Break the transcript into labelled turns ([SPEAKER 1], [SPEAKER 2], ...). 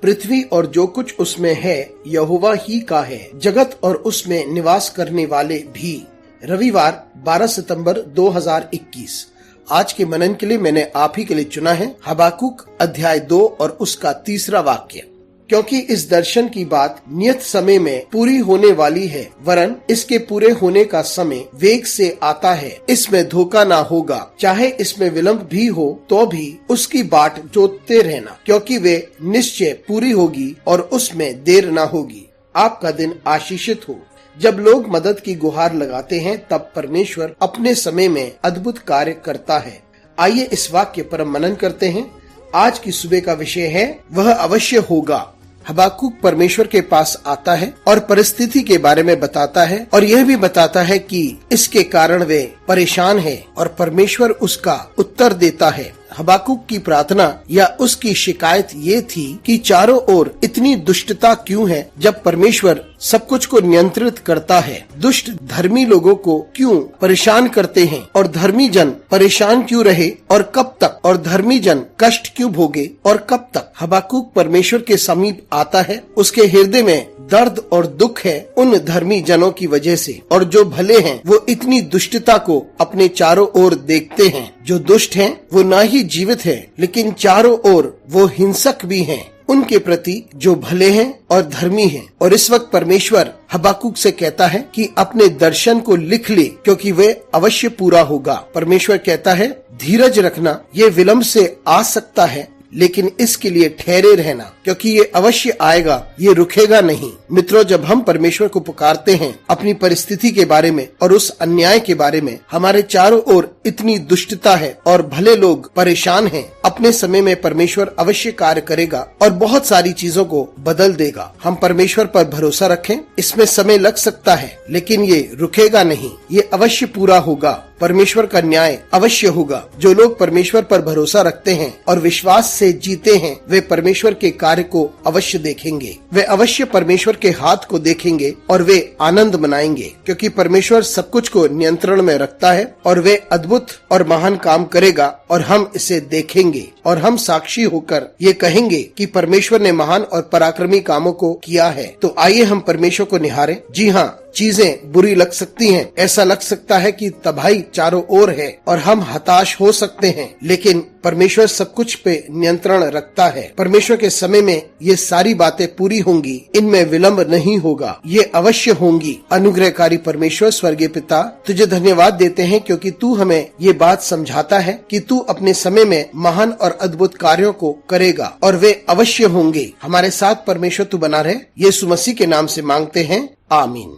[SPEAKER 1] पृथ्वी और जो कुछ उसमें है यहोवा ही का है, जगत और उसमें निवास करने वाले भी। रविवार 12 सितंबर 2021। आज के मनन के लिए मैंने आप ही के लिए चुना है हबाकुक अध्याय 2 और उसका 3 वाक्य। क्योंकि इस दर्शन की बात नियत समय में पूरी होने वाली है, वरन इसके पूरे होने का समय वेग से आता है। इसमें धोखा ना होगा, चाहे इसमें विलंब भी हो तो भी उसकी बाट जोतते रहना, क्योंकि वे निश्चय पूरी होगी और उसमें देर ना होगी। आपका दिन आशीषित हो। जब लोग मदद की गुहार लगाते हैं तब परमेश्वर अपने समय में अद्भुत कार्य करता है। आइए इस वाक्य पर मनन करते हैं। आज की सुबह का विषय है वह अवश्य होगा। हबाकुक परमेश्वर के पास आता है और परिस्थिति के बारे में बताता है और यह भी बताता है कि इसके कारण वे परेशान है और परमेश्वर उसका उत्तर देता है। हबाकुक की प्रार्थना या उसकी शिकायत ये थी कि चारों ओर इतनी दुष्टता क्यों है जब परमेश्वर सब कुछ को नियंत्रित करता है। दुष्ट धर्मी लोगों को क्यों परेशान करते हैं और धर्मी जन परेशान क्यों रहे और कब तक, और धर्मी जन कष्ट क्यों भोगे और कब तक। हबाकुक परमेश्वर के समीप आता है। उसके हृदय में दर्द और दुख है उन धर्मी जनों की वजह से, और जो भले हैं वो इतनी दुष्टता को अपने चारों ओर देखते हैं। जो दुष्ट हैं वो ना ही जीवित है लेकिन चारों ओर वो हिंसक भी हैं उनके प्रति जो भले हैं और धर्मी हैं। और इस वक्त परमेश्वर हबाकुक से कहता है कि अपने दर्शन को लिख ले, क्योंकि वे अवश्य पूरा होगा। परमेश्वर कहता है धीरज रखना, ये विलंब से आ सकता है लेकिन इसके लिए ठहरे रहना, क्योंकि ये अवश्य आएगा, ये रुकेगा नहीं। मित्रों, जब हम परमेश्वर को पुकारते हैं अपनी परिस्थिति के बारे में और उस अन्याय के बारे में, हमारे चारों ओर इतनी दुष्टता है और भले लोग परेशान हैं, अपने समय में परमेश्वर अवश्य कार्य करेगा और बहुत सारी चीजों को बदल देगा। हम परमेश्वर पर भरोसा रखें। इसमें समय लग सकता है लेकिन ये रुकेगा नहीं, ये अवश्य पूरा होगा। परमेश्वर का न्याय अवश्य होगा। जो लोग परमेश्वर पर भरोसा रखते हैं और विश्वास से जीते हैं, वे परमेश्वर के कार्य को अवश्य देखेंगे। वे अवश्य परमेश्वर के हाथ को देखेंगे और वे आनंद मनाएंगे, क्योंकि परमेश्वर सब कुछ को नियंत्रण में रखता है और वे अद्भुत और महान काम करेगा और हम इसे देखेंगे और हम साक्षी होकर ये कहेंगे कि परमेश्वर ने महान और पराक्रमी कामों को किया है। तो आइए हम परमेश्वर को निहारें। जी हाँ, चीजें बुरी लग सकती हैं, ऐसा लग सकता है कि तबाही चारों ओर है और हम हताश हो सकते हैं, लेकिन परमेश्वर सब कुछ पे नियंत्रण रखता है। परमेश्वर के समय में ये सारी बातें पूरी होंगी, इनमें विलंब नहीं होगा, ये अवश्य होंगी। अनुग्रहकारी परमेश्वर स्वर्गीय पिता, तुझे धन्यवाद देते हैं क्योंकि तू हमें ये बात समझाता है कि तू अपने समय में महान और अद्भुत कार्यों को करेगा और वे अवश्य होंगे। हमारे साथ परमेश्वर तू बना रहे। यीशु मसीह के नाम से मांगते हैं, आमीन।